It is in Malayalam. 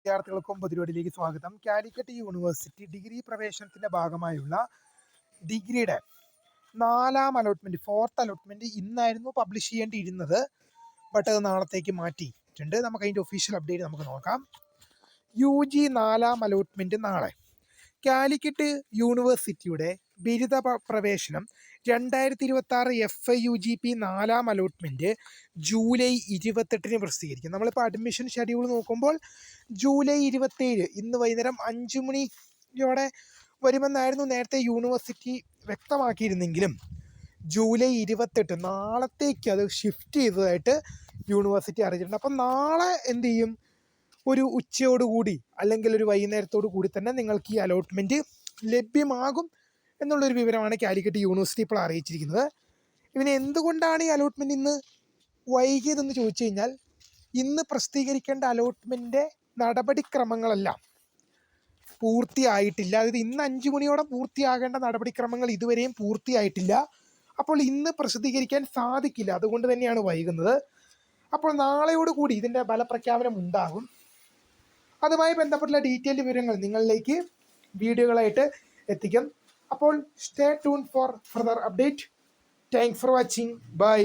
വിദ്യാർത്ഥികൾക്കും പരിപാടിയിലേക്ക് സ്വാഗതം. കാലിക്കറ്റ് യൂണിവേഴ്സിറ്റി ഡിഗ്രി പ്രവേശനത്തിന്റെ ഭാഗമായുള്ള ഡിഗ്രിയുടെ 4ാം അലോട്ട്മെന്റ്, 4th അലോട്ട്മെന്റ് ഇന്നായിരുന്നു പബ്ലിഷ് ചെയ്യേണ്ടിയിരുന്നത്. ബട്ട് അത് നാളത്തേക്ക് മാറ്റിയിട്ടുണ്ട്. നമുക്ക് അതിൻ്റെ ഒഫീഷ്യൽ അപ്ഡേറ്റ് നമുക്ക് നോക്കാം. UG 4ാം അലോട്ട്മെന്റ് നാളെ. കാലിക്കറ്റ് യൂണിവേഴ്സിറ്റിയുടെ ബിരുദ പ്രവേശനം 2026 FIUGP 4ാം അലോട്ട്മെൻറ്റ് ജൂലൈ 28-ന് പ്രസിദ്ധീകരിക്കും. നമ്മളിപ്പോൾ അഡ്മിഷൻ ഷെഡ്യൂൾ നോക്കുമ്പോൾ ജൂലൈ 27 ഇന്ന് വൈകുന്നേരം 5 മണിയോടെ വരുമെന്നായിരുന്നു നേരത്തെ യൂണിവേഴ്സിറ്റി വ്യക്തമാക്കിയിരുന്നെങ്കിലും ജൂലൈ 28 നാളത്തേക്ക് അത് ഷിഫ്റ്റ് ചെയ്തതായിട്ട് യൂണിവേഴ്സിറ്റി അറിയിച്ചിട്ടുണ്ട്. അപ്പം നാളെ എന്ത് ചെയ്യും, ഒരു ഉച്ചയോടുകൂടി അല്ലെങ്കിൽ ഒരു വൈകുന്നേരത്തോടു കൂടി തന്നെ നിങ്ങൾക്ക് ഈ അലോട്ട്മെൻറ്റ് ലഭ്യമാകും എന്നുള്ളൊരു വിവരമാണ് കാലിക്കറ്റ് യൂണിവേഴ്സിറ്റി ഇപ്പോൾ അറിയിച്ചിരിക്കുന്നത്. ഇവന് എന്തുകൊണ്ടാണ് ഈ അലോട്ട്മെൻറ്റ് ഇന്ന് വൈകിയതെന്ന് ചോദിച്ചു കഴിഞ്ഞാൽ, ഇന്ന് പ്രസിദ്ധീകരിക്കേണ്ട അലോട്ട്മെൻറ്റിൻ്റെ നടപടിക്രമങ്ങളെല്ലാം പൂർത്തിയായിട്ടില്ല. അതായത് ഇന്ന് 5 മണിയോടെ പൂർത്തിയാകേണ്ട നടപടിക്രമങ്ങൾ ഇതുവരെയും പൂർത്തിയായിട്ടില്ല. അപ്പോൾ ഇന്ന് പ്രസിദ്ധീകരിക്കാൻ സാധിക്കില്ല. അതുകൊണ്ട് തന്നെയാണ് വൈകുന്നത്. അപ്പോൾ നാളെയോടുകൂടി ഇതിൻ്റെ ഫലപ്രഖ്യാപനം ഉണ്ടാകും. അതുമായി ബന്ധപ്പെട്ടുള്ള ഡീറ്റെയിൽഡ് വിവരങ്ങൾ നിങ്ങളിലേക്ക് വീഡിയോകളായിട്ട് എത്തിക്കും. അപ്പോൾ stay tune for further update. Thanks for watching. By.